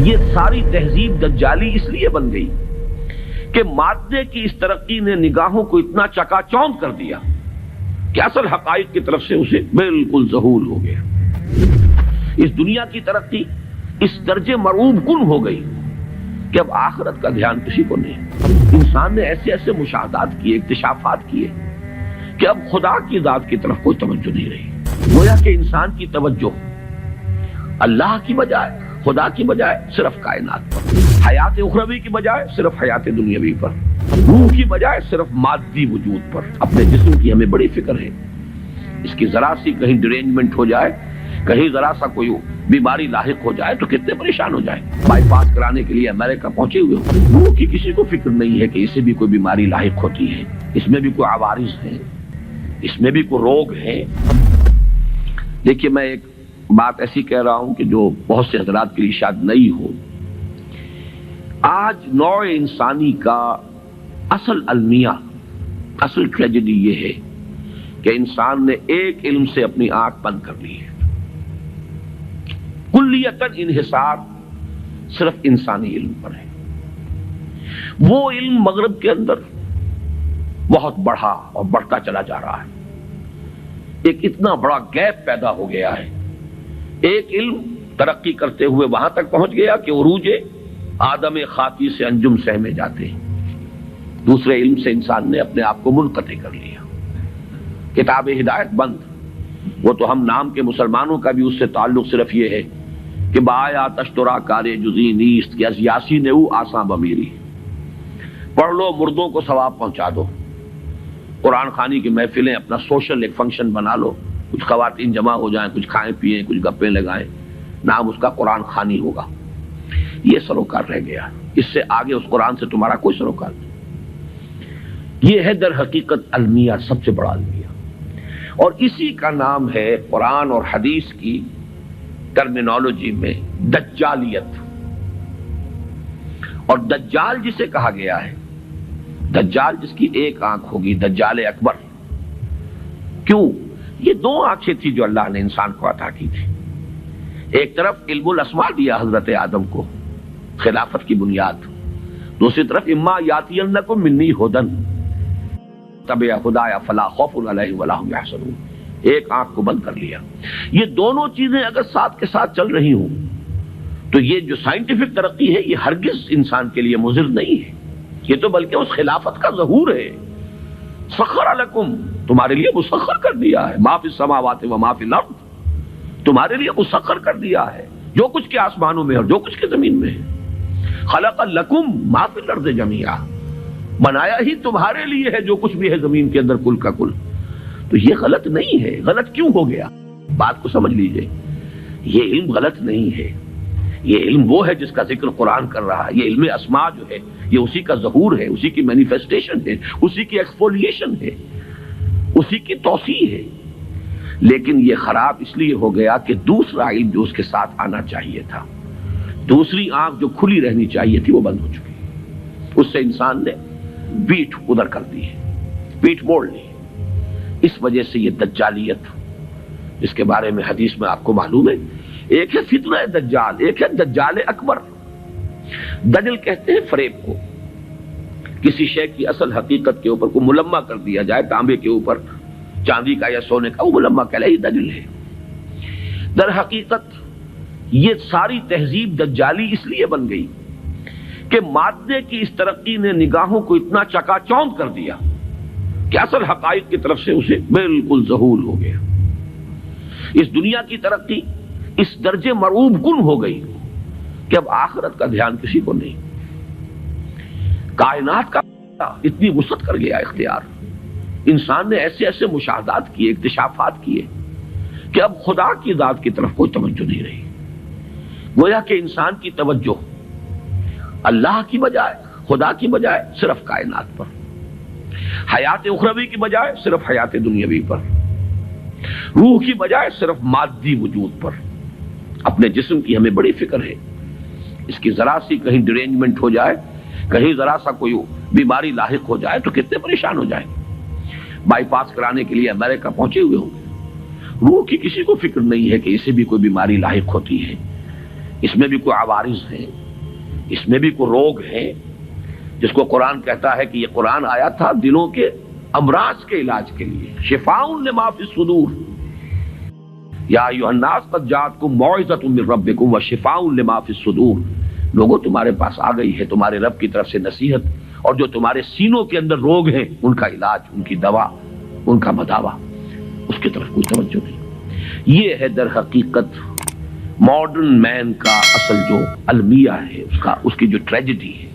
یہ ساری تہذیب دجالی اس لیے بن گئی کہ مادے کی اس ترقی نے نگاہوں کو اتنا چکا چوند کر دیا کہ اصل حقائق کی طرف سے اسے بالکل ذہول ہو گیا۔ اس دنیا کی ترقی اس درجے مرعوب کن ہو گئی کہ اب آخرت کا دھیان کسی کو نہیں۔ انسان نے ایسے ایسے مشاہدات کیے، اکتشافات کیے کہ اب خدا کی ذات کی طرف کوئی توجہ نہیں رہی۔ گویا کہ انسان کی توجہ اللہ کی بجائے، خدا کی بجائے صرف کائنات پر، حیات اخروی کی بجائے صرف حیات دنیاوی پر، روح کی بجائے صرف مادی وجود پر۔ اپنے جسم کی ہمیں بڑی فکر ہے، اس کی ذرا سی کہیں ڈرینجمنٹ ہو جائے، کہیں ذرا سا کوئی بیماری لاحق ہو جائے تو کتنے پریشان ہو جائیں۔ بائی پاس کرانے کے لیے امریکہ پہنچے ہوئے ہوں، روح کی کسی کو فکر نہیں ہے کہ اسے بھی کوئی بیماری لاحق ہوتی ہے، اس میں بھی کوئی عوارض ہے، اس میں بھی کوئی روگ ہے۔ دیکھیے میں ایک بات ایسی کہہ رہا ہوں کہ جو بہت سے حضرات کے لیے شاید نئی ہو۔ آج نوع انسانی کا اصل المیہ، اصل ٹریجڈی یہ ہے کہ انسان نے ایک علم سے اپنی آنکھ بند کر لی ہے۔ کلیتاً انحصار صرف انسانی علم پر ہے۔ وہ علم مغرب کے اندر بہت بڑھا اور بڑھتا چلا جا رہا ہے۔ ایک اتنا بڑا گیپ پیدا ہو گیا ہے۔ ایک علم ترقی کرتے ہوئے وہاں تک پہنچ گیا کہ عروج آدم خاکی سے انجم سہ میں جاتے ہیں۔ دوسرے علم سے انسان نے اپنے آپ کو منقطع کر لیا۔ کتاب ہدایت بند، وہ تو ہم نام کے مسلمانوں کا بھی اس سے تعلق صرف یہ ہے کہ بایا تشترا کارے جزی نیست کہ از یاسین او آساں بمیری، پڑھ لو مردوں کو ثواب پہنچا دو۔ قرآن خوانی کی محفلیں اپنا سوشل ایک فنکشن بنا لو، کچھ خواتین جمع ہو جائیں، کچھ کھائیں پیئیں، کچھ گپیں لگائیں، نام اس کا قرآن خوانی ہوگا۔ یہ سروکار رہ گیا، اس سے آگے اس قرآن سے تمہارا کوئی سروکار نہیں۔ یہ ہے در حقیقت المیہ، سب سے بڑا المیہ، اور اسی کا نام ہے قرآن اور حدیث کی ٹرمینالوجی میں دجالیت۔ اور دجال جسے کہا گیا ہے، دجال جس کی ایک آنکھ ہوگی، دجال اکبر۔ کیوں؟ یہ دو آنکھیں تھی جو اللہ نے انسان کو عطا کی تھی۔ ایک طرف علم الاسماء دیا حضرت آدم کو، خلافت کی بنیاد، دوسری طرف اما یاتینکم منی ھدی تبع ہدایا فلا خوف علیہم ولا ھم یحزنون۔ ایک آنکھ کو بند کر لیا۔ یہ دونوں چیزیں اگر ساتھ کے ساتھ چل رہی ہوں تو یہ جو سائنٹیفک ترقی ہے یہ ہرگز انسان کے لیے مضر نہیں ہے، یہ تو بلکہ اس خلافت کا ظہور ہے۔ سخر لکم، تمہارے لیے مسخر کر دیا ہے، ما فی السماوات و ما فی الارض، تمہارے لیے مسخر کر دیا ہے جو کچھ کے آسمانوں میں اور جو کچھ کے زمین میں ہے۔ خلق لکم ما فی الارض جميعا، بنایا ہی تمہارے لیے ہے جو کچھ بھی ہے زمین کے اندر کل کا کل۔ تو یہ غلط نہیں ہے۔ غلط کیوں ہو گیا؟ بات کو سمجھ لیجئے، یہ علم غلط نہیں ہے۔ یہ علم وہ ہے جس کا ذکر قرآن کر رہا ہے۔ یہ علم اسماء جو ہے یہ اسی کا ظہور ہے، اسی کی مینیفیسٹیشن ہے، اسی کی ایکسفولیشن ہے، اسی کی توسیع ہے۔ لیکن یہ خراب اس لیے ہو گیا کہ دوسرا علم جو اس کے ساتھ آنا چاہیے تھا، دوسری آنکھ جو کھلی رہنی چاہیے تھی، وہ بند ہو چکی۔ اس سے انسان نے پیٹھ ادھر کر دی ہے، پیٹھ موڑ لی۔ اس وجہ سے یہ دجالیت، جس کے بارے میں حدیث میں آپ کو معلوم ہے، ایک ہے فتنہ دجال، ایک ہے دجال اکبر۔ دجل کہتے ہیں فریب کو، کسی شے کی اصل حقیقت کے اوپر کو ملمہ کر دیا جائے، تانبے کے اوپر چاندی کا یا سونے کا، وہ ملمہ کہلائی دجل ہے۔ در حقیقت یہ ساری تہذیب دجالی اس لیے بن گئی کہ مادے کی اس ترقی نے نگاہوں کو اتنا چکا چوند کر دیا کہ اصل حقائق کی طرف سے اسے بالکل ذہول ہو گیا۔ اس دنیا کی ترقی اس درجے مرعوب کن ہو گئی کہ اب آخرت کا دھیان کسی کو نہیں۔ کائنات کا اتنی وسعت کر گیا اختیار، انسان نے ایسے ایسے مشاہدات کیے، اکتشافات کیے کہ اب خدا کی ذات کی طرف کوئی توجہ نہیں رہی۔ گویا کہ انسان کی توجہ اللہ کی بجائے، خدا کی بجائے صرف کائنات پر، حیات اخروی کی بجائے صرف حیات دنیاوی پر، روح کی بجائے صرف مادی وجود پر۔ اپنے جسم کی ہمیں بڑی فکر ہے، اس کی ذرا سی کہیں ڈرینجمنٹ ہو جائے، کہیں ذرا سا کوئی بیماری لاحق ہو جائے تو کتنے پریشان ہو جائیں۔ بائی پاس کرانے کے لیے امریکہ پہنچے ہوئے ہوں گے، روح کی کسی کو فکر نہیں ہے کہ اسے بھی کوئی بیماری لاحق ہوتی ہے، اس میں بھی کوئی عوارض ہیں، اس میں بھی کوئی روگ ہیں، جس کو قرآن کہتا ہے کہ یہ قرآن آیا تھا دلوں کے امراض کے علاج کے لیے، شفاء لما فی الصدور، یا ایھا الناس قد جاءتکم موعظۃ من ربکم وشفاء لما فی الصدور، لوگوں تمہارے پاس آ گئی ہے تمہارے رب کی طرف سے نصیحت، اور جو تمہارے سینوں کے اندر روگ ہیں ان کا علاج، ان کی دوا، ان کا مداوا، اس کی طرف کوئی توجہ نہیں۔ یہ ہے در حقیقت ماڈرن مین کا اصل جو المیہ ہے، اس کی جو ٹریجڈی ہے۔